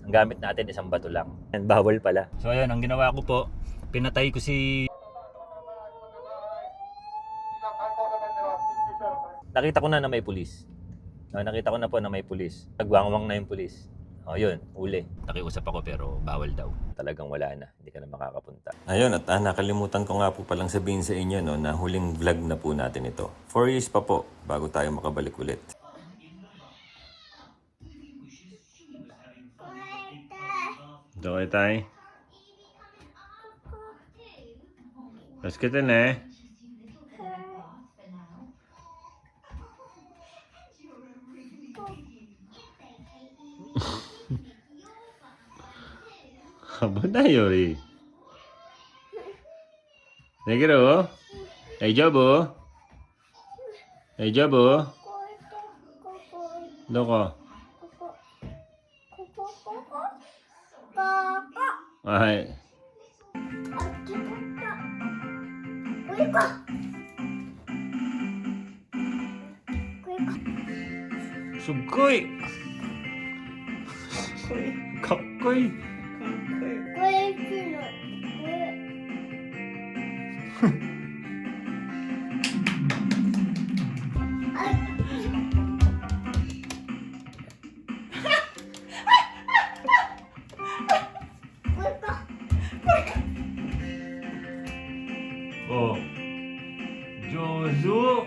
Ang gamit natin isang bato lang. And bawal pala. So ayun, ang ginawa ko po, pinatay ko si... Nakita ko na may pulis. Nakita ko na po na may pulis. Nagwangwang na yung pulis. O yun, uli. Nakiusap ako pero bawal daw. Talagang wala na. Hindi ka na makakapunta. Ayun, at nakalimutan ko nga po palang sabihin sa inyo no, na huling vlog na po natin ito. 4 years pa po bago tayo makabalik ulit. Okay tayo. Let's get in eh. Haba na Yori. Negro. Jabo. Jabo. Doko. Ay. Sugoi. Kakkoi. Oh. Jozo.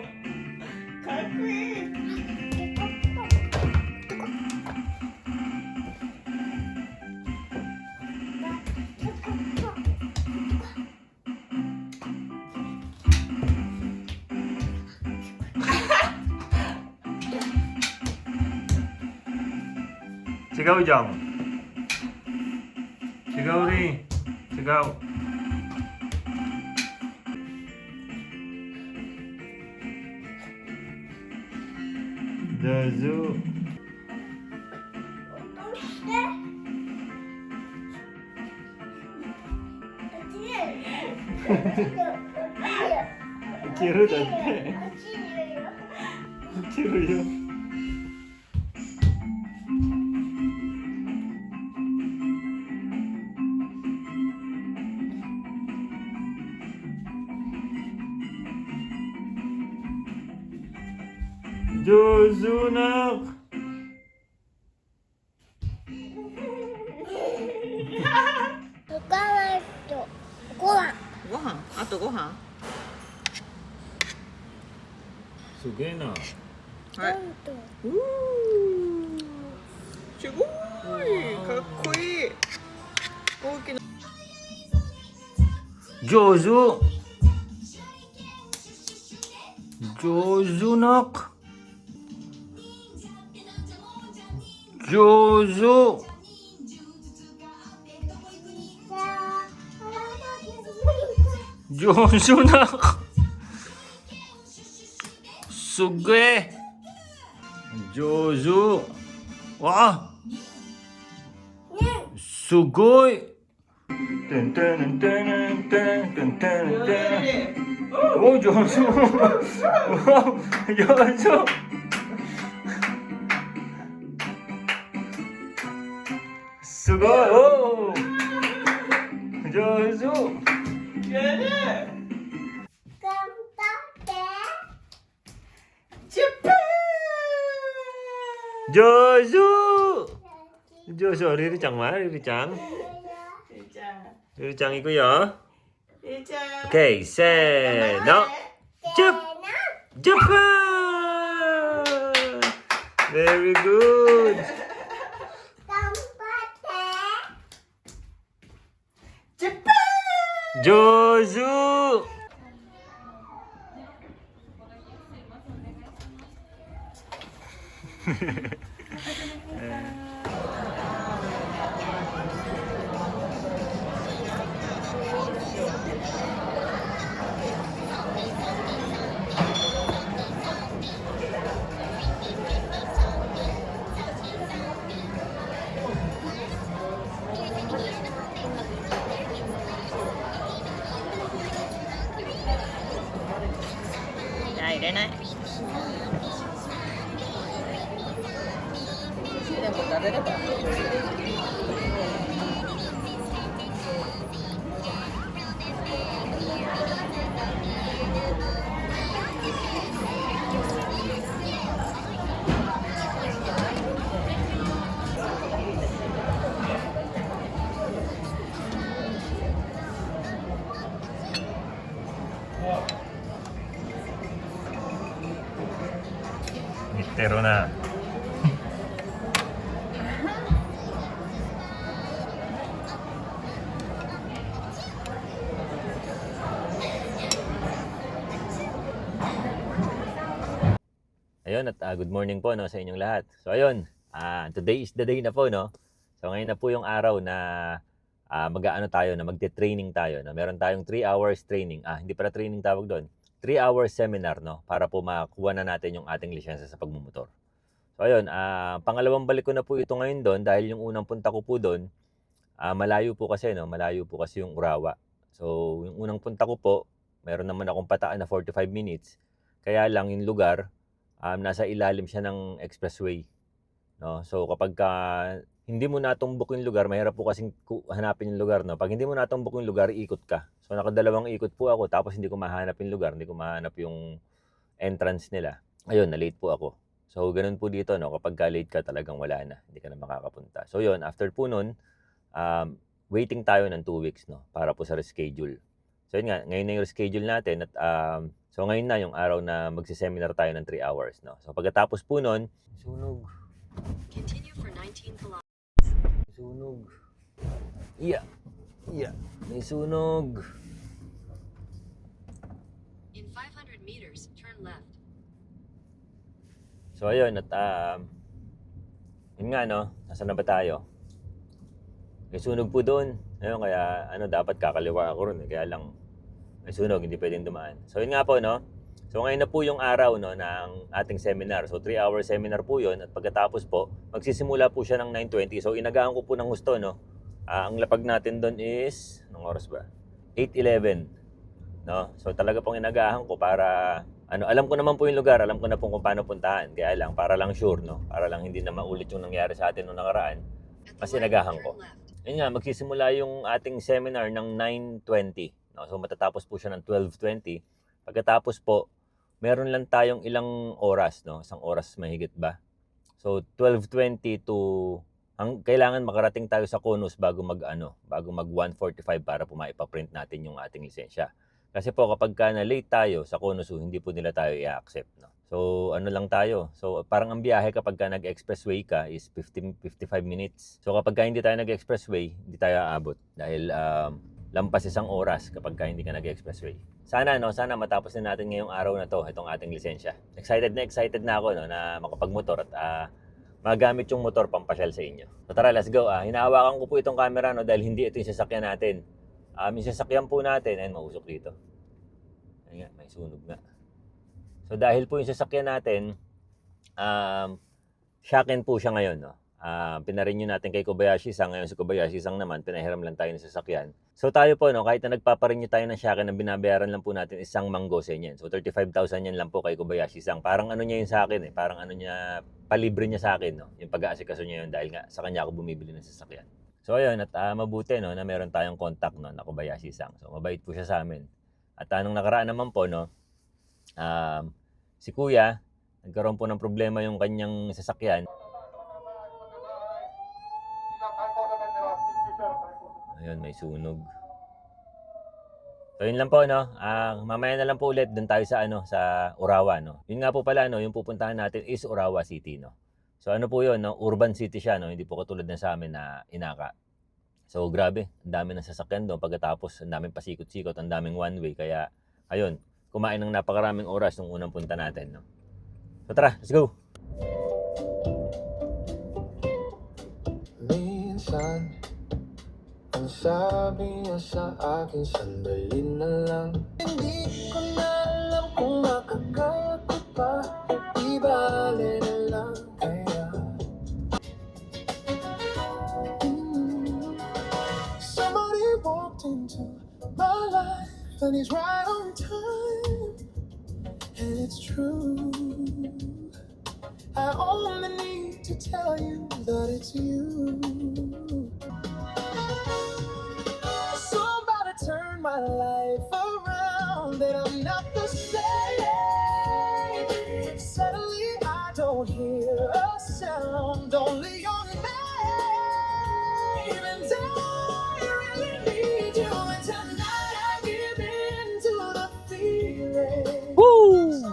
Sigaw dyan. Sigaw rin. Sigaw. Jozo. Kiruだって。キルよ。上手な。ご飯あとご飯すげえな。はいすごいかっこいい大きな上手。上手な。上手。上手な。すげえ。上手。わあ。すごい。てんてんてんてんてんてんてん。お、上手。上手。すごい。おー。上手。やるジャパン上手。上手。リリちゃんはリリちゃん。りーちゃんリリちゃん行くよ。りーちゃん OK、せーの。ジャジャパン Very good! ジャパン上手じゃあ入れないでも食べれば Pero na. Ayun, at good morning po no, sa inyong lahat. So ayun, today is the day na po, no? So ngayon na po yung araw na mag-aano tayo, na magte-training tayo. No? Meron tayong 3 hours training. Hindi pala training tawag doon. 3 hours seminar, no? Para po makuha na natin yung ating lisensya sa pagmumotor. So ayun, pangalawang balik ko na po ito ngayon doon dahil yung unang punta ko po doon, malayo po kasi, no? Malayo po kasi yung Urawa. So yung unang punta ko po, meron naman akong pataan na 45 minutes. Kaya lang yung lugar, nasa ilalim siya ng expressway, no? So kapag hindi mo natumbok yung lugar, mahirap po kasing hanapin yung lugar, no? Pag hindi mo natumbok yung lugar, ikot ka. So nakadalawang ikot po ako, tapos hindi ko mahanap yung lugar, hindi ko mahanap yung entrance nila. Ayun, na-late po ako. So ganun po dito, no? Kapag late ka, talagang wala na, hindi ka na makakapunta. So yun, after po nun, waiting tayo ng 2 weeks, no? Para po sa reschedule. So yun nga, ngayon na yung reschedule natin at so ngayon na yung araw na magsiseminar tayo ng 3 hours, no? So pagkatapos po nun, sunog. Continue for 19 kilometers. Sunog. Iya. Iya. May sunog. In 500 meters, turn left. So ayun at yun nga, no? Nasaan na ba tayo? May sunog po doon. Ayun, kaya dapat kakaliwa ako ron. Kaya lang may sunog, hindi pwedeng dumaan. So yun nga po, no? So ngayon na po yung araw, no, ng ating seminar. So 3 hour seminar po yun. At pagkatapos po, magsisimula po siya ng 9:20. So inagaan ko po ng gusto, no? Ang lapag natin doon is, anong oras ba? 8:11. No? So talaga pong inagahan ko para, alam ko naman po yung lugar. Alam ko na po kung paano puntahan. Kaya lang, para lang sure, no? Para lang hindi na maulit yung nangyari sa atin nung nakaraan. Mas inagahan ko. Yun nga, magsisimula yung ating seminar ng 9:20. No? So matatapos po siya ng 12:20. Pagkatapos po, meron lang tayong ilang oras, no? Isang oras mahigit ba? So 12:20 to kailangan makarating tayo sa Conus bago mag 1:45 para po maipa-print natin yung ating lisensya. Kasi po kapag na late tayo sa Conus, hindi po nila tayo i-accept, no? So lang tayo. So parang ang biyahe kapag nag-expressway ka is 55 minutes. So kapag hindi tayo nag-expressway, hindi tayo aabot dahil lampas isang oras kapag hindi ka nag-expressway. Sana matapos na natin ngayong araw na to itong ating lisensya. Excited na ako, no, na makapagmotor at magamit yung motor pampasyal sa inyo. So tara, let's go. Hinahawakan ko po itong camera, no, dahil hindi ito yung sasakyan natin. Yung sasakyan po natin, ayun, mausok dito. Ayun nga, may sunog nga. So dahil po yung sasakyan natin, shocking po siya ngayon, no. Pinarenew natin kay Kobayashi-san. Ngayon si Kobayashi-san naman, pinahiram lang tayo ng sasakyan. So tayo po, no, kahit na nagpaparenew tayo ng shocking, ang binabayaran lang po natin isang manggosen yan. So 35,000 yan lang po kay Kobayashi-san. Parang niya yun sa akin, parang palibre niya sa akin, no, yung pag-aasikaso niya yun dahil nga sa kanya ako bumibili ng sasakyan. So ayun, at mabuti, no, na meron tayong contact, no, na Kobayashi-san. So mabait po siya sa amin. At nung nakaraan naman po, no, si Kuya, nagkaroon po ng problema yung kanyang sasakyan. Ayun, may sunog. So yun lang po, no. Mamaya na lang po ulit doon tayo sa sa Urawa, no. Yun nga po pala, no, yung pupuntahan natin is Urawa City, no. So po yun, no, urban city siya, no. Hindi po katulad na sa amin na Inaka. So grabe, ang dami ng sasakyan doon. Pagkatapos, ang daming pasikot-sikot, ang daming one way. Kaya ayun, kumain ng napakaraming oras nung unang punta natin, no. So tara, let's go. Minsan ang sabi niya sa akin, sandali na lang. Hindi ko na alam kung makakaya ko pa. Di bale na lang kaya. Somebody walked into my life and he's right on time. And it's true, I only need to tell you that it's you. Somebody turn my life around and I'm not the same. Suddenly I don't hear a sound, only your name. And I really need you, and tonight I give in to the feeling. Woo!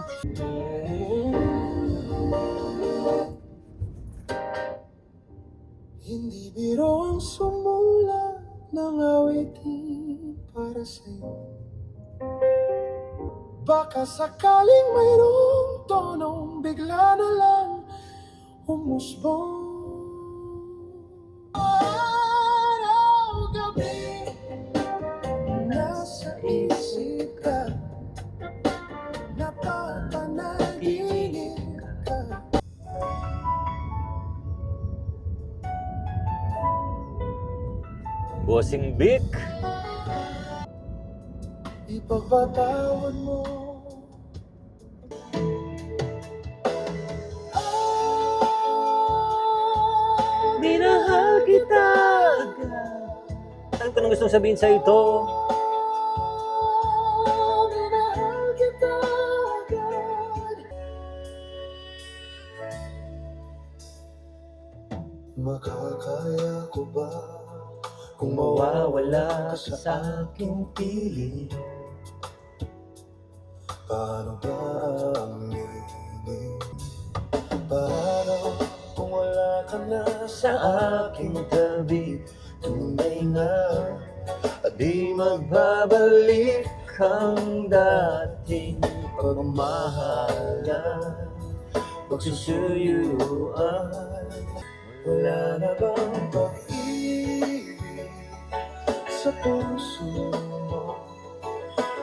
Ako ang sumulat ng awitin para sa'yo. Baka sakaling mayroong tonong bigla na lang umusbong. Araw, gabi, nasa isip ka, napapanaginip ka. Bossing Vic. Ipagpatawad mo. Minahal kita agad. Ano ko nang gustong sabihin sa ito? Minahal kita agad. Makakaya ko ba kung mawawala ka sa aking piling? Paano ba aminin? Paano kung wala ka na sa aking tabi? Tunay nga at di magbabalik ang dating pagmamahalan, pagsusuyuan. Wala na bang pag-ibig sa puso mo?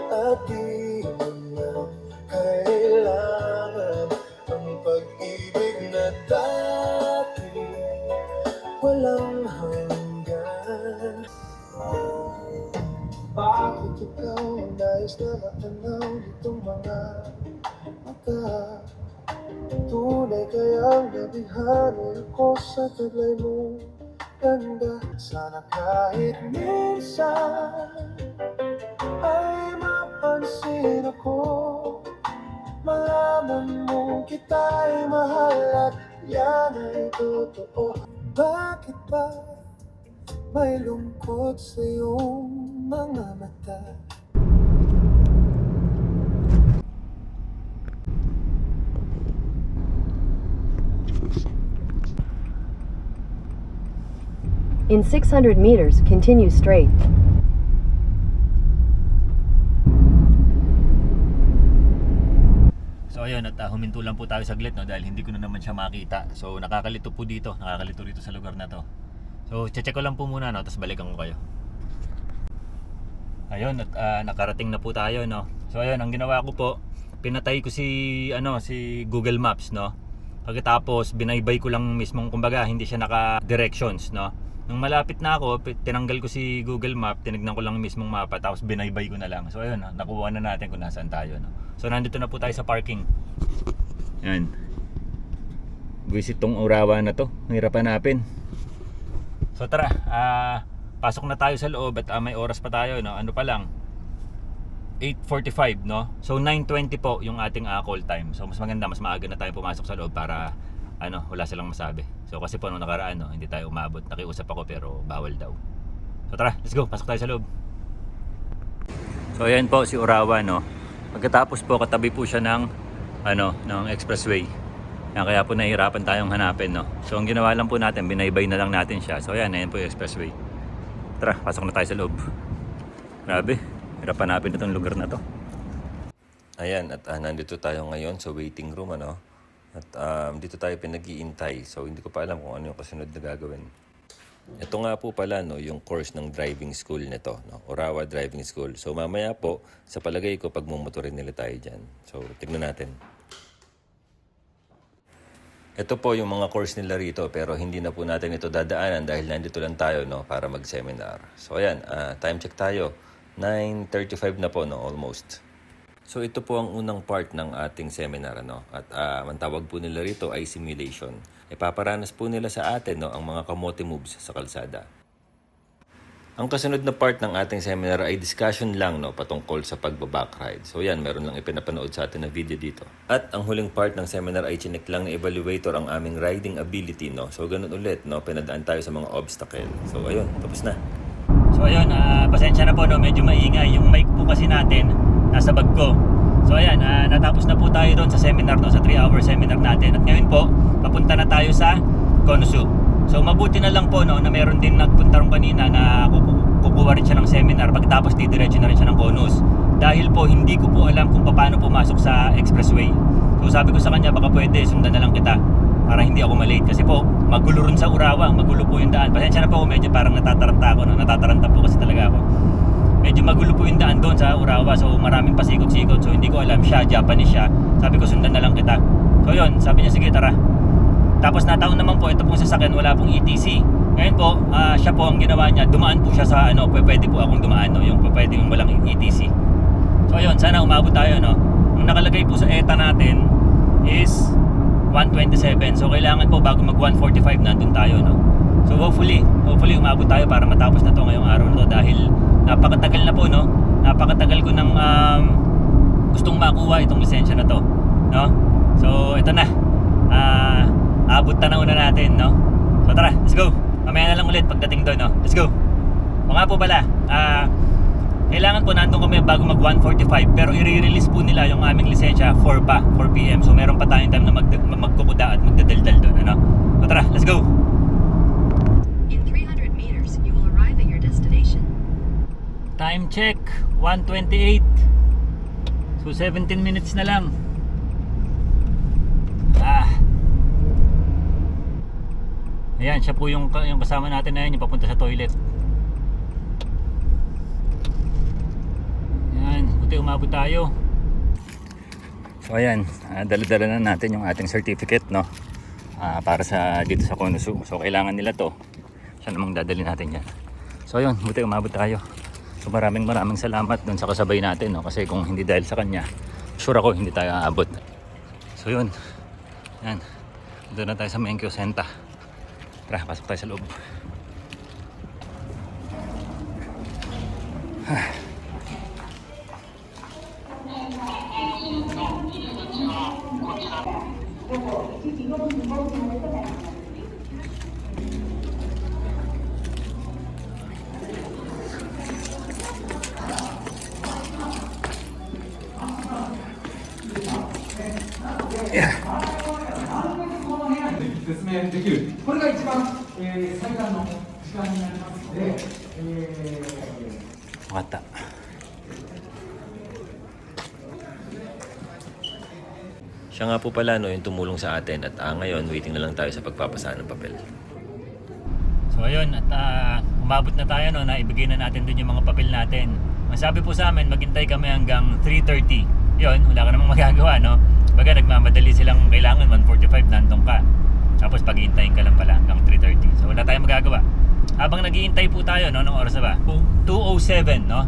At di mo na kailangan ang pag-ibig na dati walang hanggan. Bakit ikaw ang nais na matanaw nitong mga mata? Tunay kayang nabihani ako sa taglay mong ganda. Sana kahit minsan ay mapansin ako, malaman mong kita'y mahal at yan ay totoo. Bakit ba may lungkot sa iyong mga mata? In 600 meters, continue straight. So ayun, at huminto lang po tayo saglit, no, dahil hindi ko na naman siya makita. So nakakalito po dito, nakakalito rito sa lugar na to. So check ko lang po muna, no, tapos balikan ko kayo. Ayun, at nakarating na po tayo, no. So ayun, ang ginawa ko po, pinatay ko si Google Maps, no. Pagkatapos binaybay ko lang mismong, kumbaga hindi siya naka-directions, no. Nung malapit na ako, tinanggal ko si Google Map, tinignan ko lang mismong mapa, tapos binaybay ko na lang. So ayun, nakuha na natin kung nasaan tayo, no. So nandito na po tayo sa parking. Yan. Visit tong Urawa na to. Ang hirap hanapin. So tara, pasok na tayo sa loob at may oras pa tayo, no. Ano pa lang? 8:45, no. So 9:20 po yung ating call time. So mas maganda, mas maaga na tayo pumasok sa loob para wala silang masabi. So kasi po nung nakaraan, no, hindi tayo umabot. Nakiusap ako pero bawal daw. So tara, let's go. Pasok tayo sa loob. So ayan po si Urawa, no. Pagkatapos po katabi po siya ng ng expressway. Kaya po nahihirapan tayong hanapin, no. So ang ginawa lang po natin, binaybay na lang natin siya. So ayan po yung expressway. Tara, pasok na tayo sa loob. Grabe, hirap hanapin itong lugar na to. Ayan, at nandito tayo ngayon sa waiting room, At dito tayo pinag-iintay. So hindi ko pa alam kung ano yung kasunod na gagawin. Ito nga po pala, no, yung course ng driving school nito, no, Urawa Driving School. So mamaya po, sa palagay ko, pagmumotorin nila tayo dyan. So tignan natin. Ito po yung mga course nila rito, pero hindi na po natin ito dadaanan dahil nandito lang tayo, no, para mag-seminar. So ayan, time check tayo. 9:35 na po, no, almost. So ito po ang unang part ng ating seminar, At ang tawag po nila rito ay simulation. Ipaparanas po nila sa atin, ang mga kamote moves sa kalsada. Ang kasunod na part ng ating seminar ay discussion lang, patungkol sa pagbaback ride. So yan, meron lang ipinapanood sa atin na video dito. At ang huling part ng seminar ay chinek lang ng evaluator ang aming riding ability, So ganun ulit, pinadaan tayo sa mga obstacle. So ayun, tapos na. So ayun, pasensya na po, medyo maingay. Yung mic po kasi natin nasa bag ko. So ayan, natapos na po tayo doon sa seminar, sa 3-hour seminar natin. At ngayon po, papunta na tayo sa Konosu. So mabuti na lang po no, na meron din nagpunta ron kanina na kukuha rin siya ng seminar, pagkatapos didiretso na rin siya ng Conus. Dahil po hindi ko po alam kung paano pumasok sa expressway. So sabi ko sa kanya, baka pwede sundan na lang kita para hindi ako malate. Kasi po magulo rin sa Urawa, magulo po yung daan. Pasensya na po ako, medyo parang natataranta ako no? Natataranta po kasi talaga ako. Medyo magulo po yung daan doon sa Urawa, so maraming pasikot-sikot. So hindi ko alam, siya Japanese siya. Sabi ko sundan na lang kita. So yun, sabi niya sige tara. Tapos nataon naman po, ito pong sasakyan wala pong ETC. Ngayon po, siya po ang ginawa niya, dumaan po siya sa ano, pwede po akong dumaan, no? Yung pwede yung walang ETC. So ayun, sana umabot tayo, no? Ang nakalagay po sa ETA natin is 127. So kailangan po bago mag 145 nandun tayo, no? So hopefully umabot tayo para matapos na to ngayong araw na to, dahil napakatagal na po, no? Napakatagal ko nang gustong makuha itong lisensya na to, no? So ito na. Abot na una natin, no? So tara, let's go. Mamaya na lang ulit pagdating doon, no? Let's go. O nga po pala, kailangan po nandun kami bago mag 145, pero i-release po nila yung aming lisensya 4 PM. So meron pa tayong time na magkukuda at magdadaldal doon, ano? So tara, let's go. In 300 meters, you will arrive at your destination. Time check, 1:28. So 17 minutes na lang. Ayan, siya po yung kasama natin na yun, yung papunta sa toilet. Ayan, buti umabot tayo. So ayan, dala-dala na natin yung ating certificate, no? Para sa dito sa Conus. So kailangan nila to. Siya namang dadalhin natin yan. So ayun, buti umabot tayo. So maraming salamat dun sa kasabay natin, no? Kasi kung hindi dahil sa kanya, sure ako hindi tayo aabot. So yun. Ayan. Doon na tayo sa Menkyo Senta. Tara, pasok tayo sa loob. Yeah. 説明できる。これが一番、最短の時間になりますので、分かった。Siya nga po pala no, yung tumulong sa atin at ngayon waiting na lang tayo sa pagpapasa ng papel. So ayun, at umabot na tayo no, na ibigay na natin dun yung mga papel natin. Ang sabi po sa amin, maghintay kami hanggang 3:30. Yun, wala ka namang magagawa, no? Baga nagmamadali silang kailangan 1:45 nandun ka. Tapos paghihintayin ka lang pala hanggang 3:30. So wala tayong magagawa. Habang naghihintay po tayo, no, nung oras na ba? 2:07, no?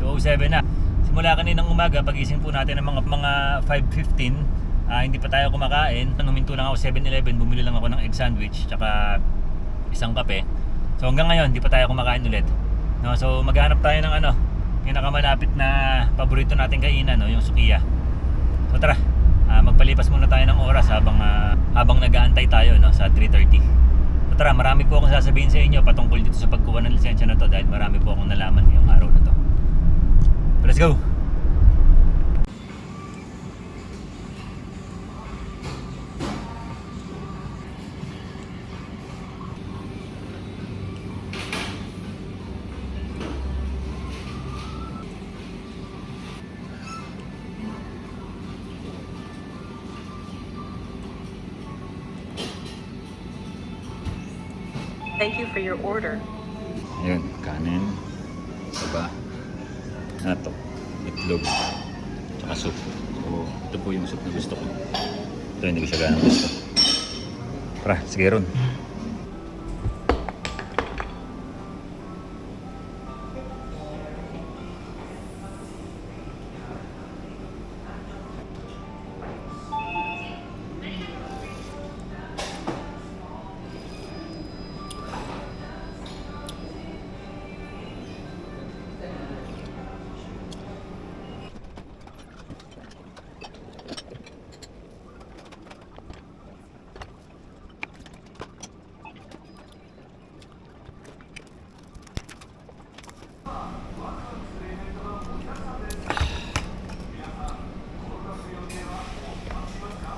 2:07 na. Simula kaninang umaga, pagising po natin ng mga 5:15, hindi pa tayo kumakain. Huminto lang ako 7-Eleven, bumili lang ako ng egg sandwich tsaka isang kape. So hanggang ngayon, hindi pa tayo kumakain ulit. No, so maghanap tayo ng pinakamalapit na paborito nating kainan, no, yung sukiya. So tara. Magpalipas muna tayo ng oras habang nag-aantay tayo, no, sa 3:30. So tara, marami po akong sasabihin sa inyo patungkol dito sa pagkuha ng lisensya na to, dahil marami po akong nalaman ngayong araw na to. So let's go! Thank you for your order. Ayun, kanin, saba, to, itlog, tsaka soup. So, ito po yung soup na gusto ko. Ito hindi ko siya ganang gusto. Tara, sige ron.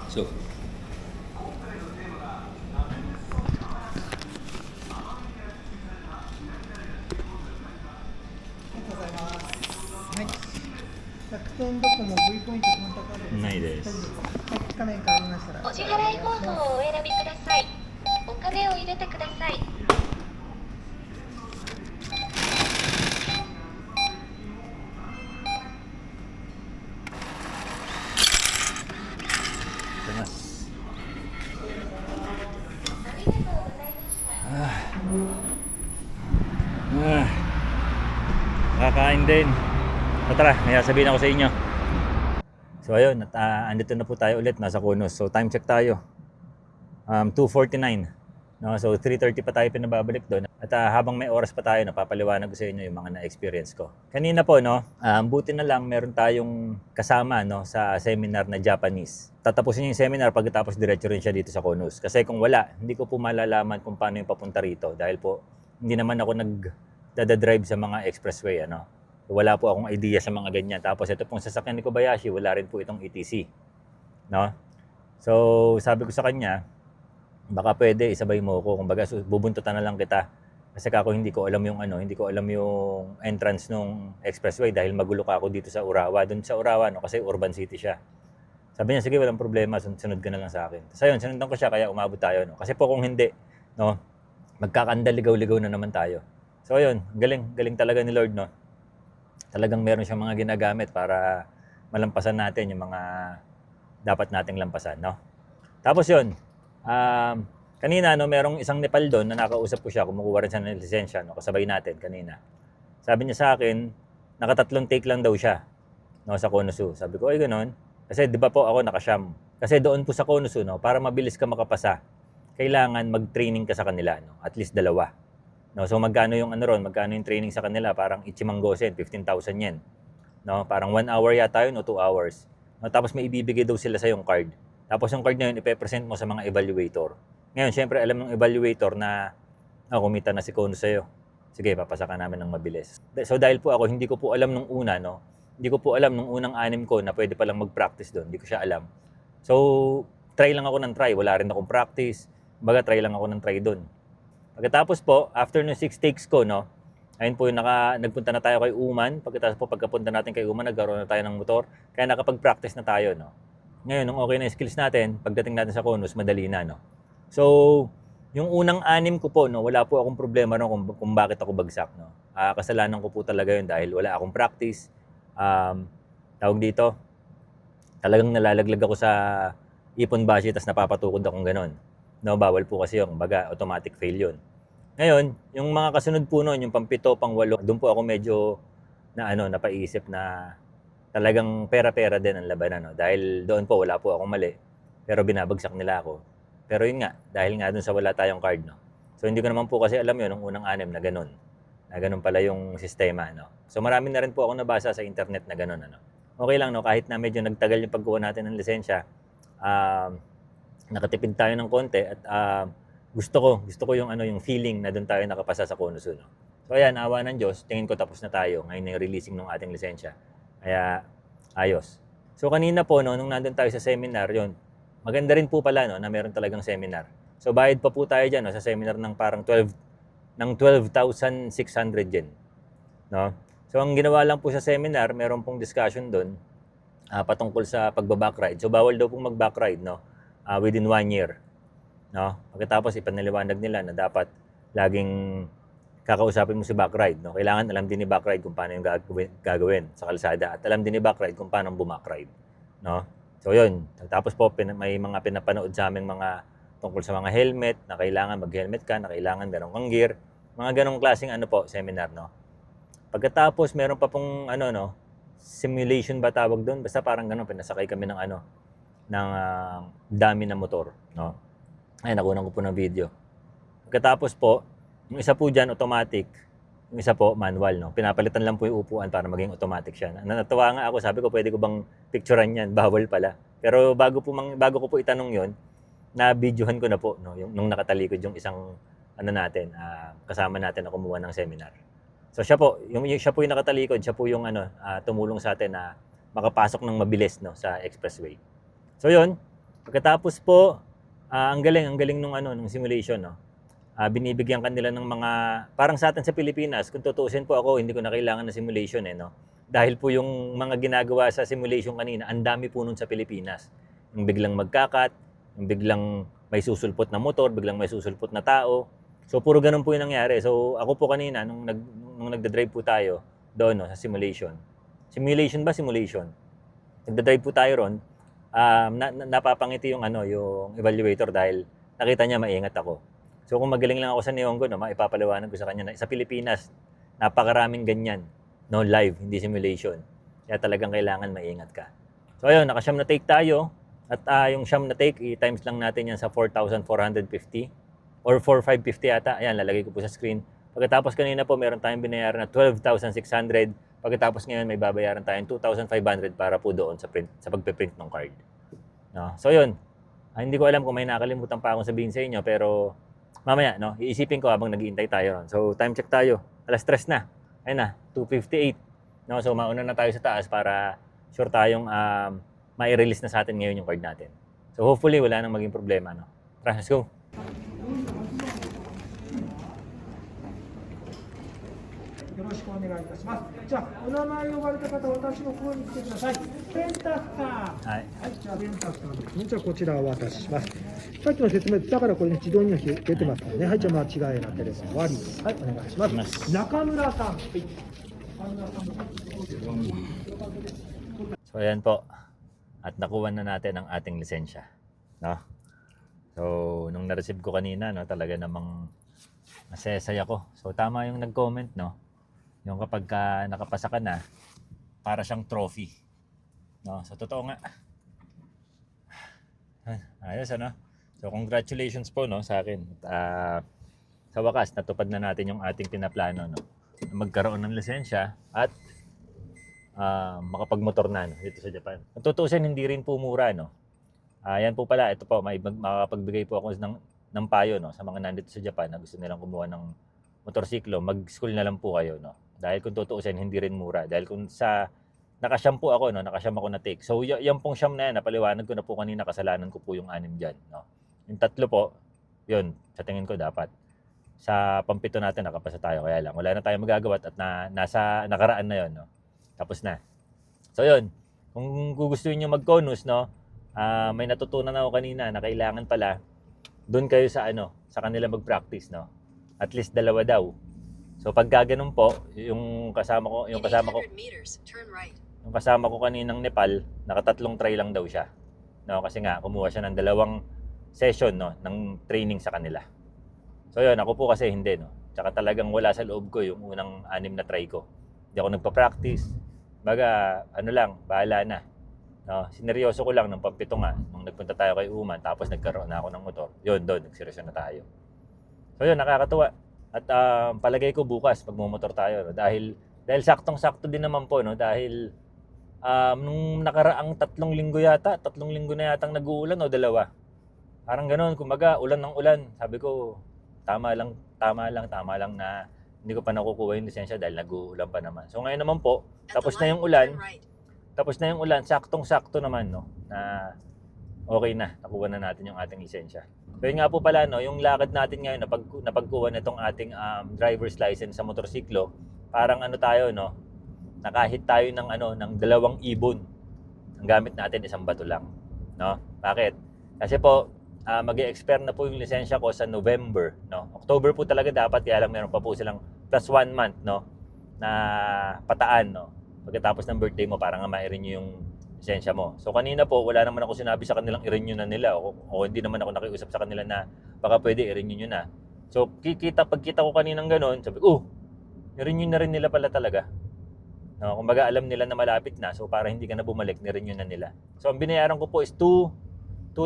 So, トンドコモ V ポイントコンタクトカードないです。画面変わりましたらお支払い方法をお選びください。お金を入れてください。出ます。Kakain din. So tara, may sasabihin ako sa inyo. So ayun, at andito na po tayo ulit, nasa Konos. So time check tayo. 2:49. No, so 3:30 pa tayo pinababalik doon. At habang may oras pa tayo, napapaliwanag ko sa inyo yung mga na-experience ko. Kanina po, no, buti na lang meron tayong kasama, no, sa seminar na Japanese. Tatapusin niya yung seminar, pagkatapos diretso rin siya dito sa Konos. Kasi kung wala, hindi ko po malalaman kung paano yung papunta rito. Dahil po, hindi naman ako nagdadrive sa mga expressway, ano. Wala po akong idea sa mga ganyan. Tapos ito pong sasakyan ni Kobayashi, wala rin po itong ETC. No? So, sabi ko sa kanya, baka pwede isabay mo ko, kumbaga bubuntutan na lang kita. Kasi ako hindi ko alam yung hindi ko alam yung entrance nung expressway dahil magulo ka ako dito sa Urawa. Doon sa Urawa, no, kasi urban city siya. Sabi niya, sige, walang problema, sunod ka na lang sa akin. So ayun, sinundan ko siya, kaya umabot tayo, no. Kasi po kung hindi, no, magkakandaligaw-ligaw na naman tayo. So ayun, galing talaga ni Lord, no. Talagang meron siyang mga ginagamit para malampasan natin yung mga dapat nating lampasan, no. Tapos yun, kanina, no, merong isang Nepal doon na nakausap ko siya, kumukuha rin siya ng lisensya, no, kasabay natin kanina. Sabi niya sa akin, nakatatlong take lang daw siya, no, sa Konosu. Sabi ko, ay ganoon. Kasi di ba po ako nakasyam. Kasi doon po sa Konosu, no, para mabilis ka makapasa, kailangan mag-training ka sa kanila, no, at least 2. No, so magkano yung magkano yung training sa kanila? Parang Ichimangosen, 15,000 yen. No, parang 1 hour yata yun o 2 hours. No, tapos may ibibigay daw sila sa yung card. Tapos yung card na yun, ipe-present mo sa mga evaluator. Ngayon, syempre, alam ng evaluator na kumita na si Kono sa'yo. Sige, papasa ka namin ng mabilis. So dahil po ako, hindi ko po alam nung una, no? Hindi ko po alam nung unang 6 ko na pwede palang mag-practice doon. Hindi ko siya alam. So, try lang ako ng try. Wala rin akong practice. Baga, try lang ako ng try doon. Pagkatapos po, after ng 6 takes ko, no? Ayun po yung nagpunta na tayo kay Uman. Pagkatapos po, pagkapunta natin kay Uman, nagkaroon na tayo ng motor. Kaya nakapag-practice na tayo, no? Ngayon, nung okay na yung skills natin, pagdating natin sa Konos, madali na, no? So, yung unang 6 ko po, no, wala po akong problema, no, kung bakit ako bagsak, no? Kasalanan ko po talaga yun dahil wala akong practice. Tawag dito, talagang nalalaglag ako sa ipon bashi, tas napapatukod akong ganon. No, bawal po kasi yung, baga, automatic fail yun. Ngayon, yung mga kasunod po nun, yung pang-7, pang-8, doon po ako medyo napaisip na talagang pera-pera din ang labanan, no? Dahil doon po wala po akong mali, pero binabagsak nila ako. Pero yun nga, dahil nga doon sa wala tayong card, no? So hindi ko naman po kasi alam yun nung unang 6 na ganun. Na ganun pala yung sistema, no? So marami na rin po ako nabasa sa internet na ganun, ano? Okay lang, no? Kahit na medyo nagtagal yung pagkuha natin ng lisensya, nakatipid tayo ng konti at gusto ko yung yung feeling na doon tayo nakapasa sa Konosu, no? So ayan, awa ng Diyos, tingin ko tapos na tayo. Ngayon na yung releasing ng ating lisensya. Kaya ayos. So kanina po, no, nung nandun tayo sa seminar, yun, maganda rin po pala, no, na meron talagang seminar. So bayad pa po tayo dyan, no, sa seminar ng parang 12,600 yen. No? So ang ginawa lang po sa seminar, meron pong discussion doon patungkol sa pagbaback-ride. So bawal daw pong mag-back-ride, no, within 1 year. No? Pagkatapos ipanaliwanag nila na dapat laging kakausapin mo si backride, no? Kailangan alam din ni backride kung paano yung gagawin sa kalsada at alam din ni backride kung paano bumakride, no? So yun, tapos po may mga pinapanood sa aming mga tungkol sa mga helmet, na kailangan mag-helmet ka, na kailangan meron kang gear, mga ganong klaseng seminar, no? Pagkatapos meron pa pong simulation ba tawag doon? Basta parang ganon, pinasakay kami ng ng dami na motor, no? Ay, nakunan ko po ng video. Pagkatapos po, yung isa po dyan, automatic. Yung isa po, manual, no? Pinapalitan lang po yung upuan para maging automatic siya. Natawa nga ako, sabi ko, pwede ko bang picturean yan? Bawal pala. Pero bago ko po itanong yon, na-videohan ko na po, no? Nung nakatalikod yung isang, kasama natin na kumuha ng seminar. So siya po yung nakatalikod, siya po yung tumulong sa atin na makapasok ng mabilis, no, sa expressway. So yun, pagkatapos po, ang galing nung simulation, no? Binibigyan kanila ng mga, parang sa atin sa Pilipinas, kung tutuusin po ako, hindi ko na kailangan ng simulation, no? dahil po yung mga ginagawa sa simulation kanina, ang dami po nun sa Pilipinas. Yung biglang magkakat, yung biglang may susulpot na motor, biglang may susulpot na tao. So puro ganun po yung nangyari. So ako po kanina, nung nagda-drive po tayo doon no, sa simulation. Simulation ba? Simulation. Nagda-drive po tayo ron, napapangiti yung yung evaluator dahil nakita niya maingat ako. So kung magaling lang ako sa Nihongo, no, maipapaliwanag ko sa kanya na sa Pilipinas, napakaraming ganyan, no, live, hindi simulation. Kaya talagang kailangan maingat ka. So ayun, naka-siyam na take tayo at yung siyam na take, i-times lang natin yan sa 4,450 or 4,550 ata. Ayan, lalagay ko po sa screen. Pagkatapos kanina po, meron tayong binayaran na 12,600. Pagkatapos ngayon, may babayaran tayong 2,500 para po doon sa pagpe-print ng card. No? So yun, hindi ko alam kung may nakalimutan pa akong sabihin sa inyo, pero mamaya, no, iisipin ko habang naghihintay tayo ron. So time check tayo, alas 3 na. Ayun na, 2:58. No, so mauna na tayo sa taas para sure tayong mai-release na sa atin ngayon yung card natin. So hopefully wala nang maging problema, no. Tara, let's go. よろしくお願いいたします。じゃあ、お名前呼ばれた方、私の方に来てください。レンタカー。はい。はい、じゃあ、レンタカーですね。じゃあ、こちらをお渡しします。さっきの説明、だからこれ、ね、自動には出てますからね。はい、じゃあ、間違いなければ終わりです。はい、お願いします。中村さん。はい。 So ayan po. At nakuha na natin ang ating lisensya, no? So nung na-receive ko kanina, no, talaga namang masaya ako. So tama yung nag-comment, no? Yung kapag nakapasa ka na, para siyang trophy. No? So totoo nga. Ayos ano? So congratulations po, no, sa akin. Sa wakas natupad na natin yung ating pinaplano, no? Magkaroon ng lisensya at makapagmotor na, no, dito sa Japan. Kung tutuusin, hindi rin po mura, no. Yan po pala, ito po, makakapagbigay po ako ng payo, no, sa mga nandito sa Japan na gusto nilang kumuha ng motorsiklo, mag-school na lang po kayo, no. Dahil kung tutuusin, hindi rin mura. Dahil kung nakasyam po ako, no, nakasyam ako na take. So yan pong siyam na yan, napaliwanag ko na po kanina, kasalanan ko po yung 6 dyan, no. Yung 3 po, yun, sa tingin ko dapat. Sa pampito natin, nakapasa tayo, kaya lang. Wala na tayong magagawa at nasa nakaraan na yun, no. Tapos na. So yun, kung gugustuhin nyo mag-conus, no, may natutunan ako kanina na kailangan pala doon kayo sa sa kanila mag-practice, no. At least 2 daw. So pag ganun po, yung kasama ko, In 800 meters, turn right. yung kasama ko kaninang Nepal, naka-3 try lang daw siya. No, kasi nga kumuha siya ng 2 session, no, ng training sa kanila. So yun, ako po kasi hindi, no. Tsaka talagang wala sa loob ko yung unang 6 na try ko. Hindi ako nagpa-practice. Baga, lang, bahala na. No, sineryoso ko lang ng pampito nga nung nagpunta tayo kay Uman, tapos nagkaroon na ako ng motor. Yun, doon, nagseryoso na tayo. So yun, nakakatuwa. At palagay ko bukas magmumotor tayo, no? Dahil saktong-sakto din naman po, no, dahil nung nakaraang 3 linggo yata, 3 linggo na yatang nag-uulan o 2. Parang ganoon, kumbaga ulan ng ulan. Sabi ko, tama lang na hindi ko pa nakukuha yung lisensya dahil nag-uulan pa naman. So ngayon naman po, tapos na yung ulan, saktong-sakto naman, no, na okay na, nakuha na natin yung ating lisensya. So yun nga po pala, no, yung lakad natin ngayon napagkuha na itong ating driver's license sa motorsiklo, parang tayo, no, nakahit tayo ng 2 ibon. Ang gamit natin isang bato lang, no. Bakit? Kasi po mag-e-expire na po yung lisensya ko sa November, no. October po talaga dapat, kaya lang meron pa po silang plus 1 month, no, na pataan, no. Pagkatapos ng birthday mo, para nga ma-renew yung lisensya mo. So kanina po, wala naman ako sinabi sa kanilang i-renew na nila, o hindi naman ako nakiusap sa kanila na baka pwede i-renew nyo na. So pagkita ko kaninang gano'n, sabi ko, i-renew na rin nila pala talaga. No, kumbaga alam nila na malapit na, so para hindi ka na bumalik, ni-renew na nila. So ang binayaran ko po is 2,300.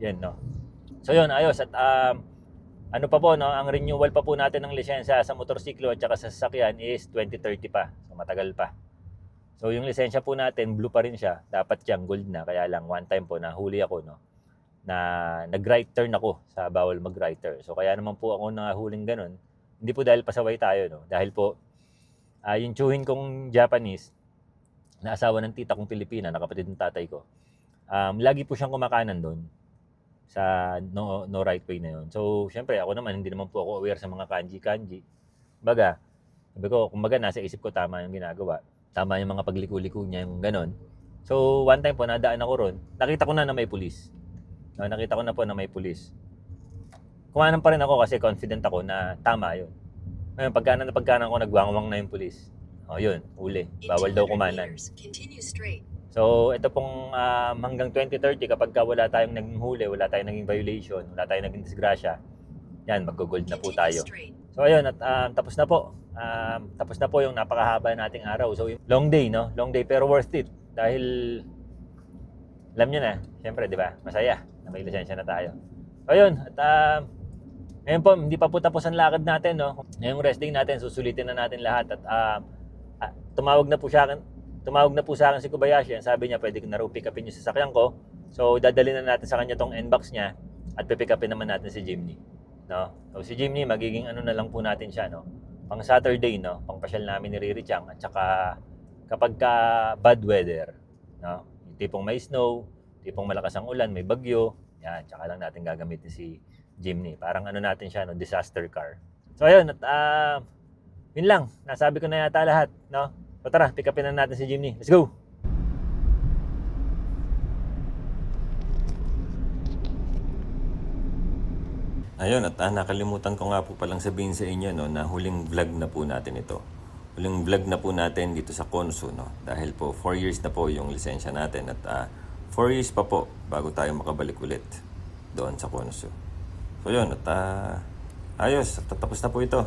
Yan, no. So yun, ayos. At ano pa po, no, ang renewal pa po natin ng lisensya sa motorsiklo at saka sa sasakyan is 2030 pa. So matagal pa. So yung lisensya po natin, blue pa rin siya. Dapat siyang gold na. Kaya lang one time po nahuli ako, no, na nag-right turn ako sa bawal mag-right turn. So kaya naman po ako nahuling ganun. Hindi po dahil pasaway tayo, no. Dahil po yung tsuhin kong Japanese na asawa ng tita kong Pilipina, na kapatid ng tatay ko, lagi po siyang kumakanan doon sa no right way na yun. So syempre ako naman, hindi naman po ako aware sa mga kanji. Baga, Sabi ko, kumbaga nasa isip ko tama yung ginagawa. Tama yung mga pagliko-liko niya, yung ganon. So, one time po, nadaan ako ron. Nakita ko na may pulis. Nakita ko na po na may pulis. Kumanan pa rin ako kasi confident ako na tama yun. Ngayon, pagkanan ko, nagwangwang na yung pulis. Yun, uli. In Bawal daw 200 kumanan. meters, continue straight. So, ito pong hanggang 2030, kapag wala tayong naging huli, wala tayong naging violation, wala tayong naging disgrasya, yan, mag-gold na po Continue tayo. straight. So, ayun, at tapos na po. Tapos na po yung napakahaba nating araw. So, long day, no? Long day, pero worth it. Dahil, alam nyo na, syempre, di ba? Masaya na may lisensya na tayo. So, ayun, at ngayon po, hindi pa po tapos ang lakad natin, no? Ngayong rest day natin, susulitin na natin lahat. At tumawag na po sa akin si Kobayashi. Ang sabi niya, pwede ko na raw pick upin yung sasakyan ko. So, dadalhin na natin sa kanya tong N-box niya at pipick upin naman natin si Jimny. No? So, si Jimny, magiging ano na lang po natin siya, no? Pang Saturday, no? Pang pasyal namin ni Riri Chang. At saka, kapag ka bad weather, no? Yung tipong may snow, tipong malakas ang ulan, may bagyo, yan, tsaka lang natin gagamitin si Jimny. Parang ano natin siya, no? Disaster car. So, ayun, at yun lang. Nasabi ko na yata lahat, no? So tara, pick upin na natin si Jimny. Let's go! Ayun, at nakalimutan ko nga po palang sabihin sa inyo, no, na huling vlog na po natin ito. Huling vlog na po natin dito sa Konsu, no? Dahil po 4 years na po yung lisensya natin at 4 years pa po bago tayo makabalik ulit doon sa Konsu. So yun, at ayos, tapos na po ito.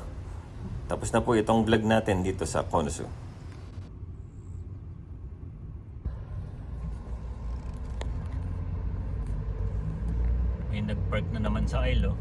Tapos na po itong vlog natin dito sa Konsu. May nag-park na naman sa aisle, oh.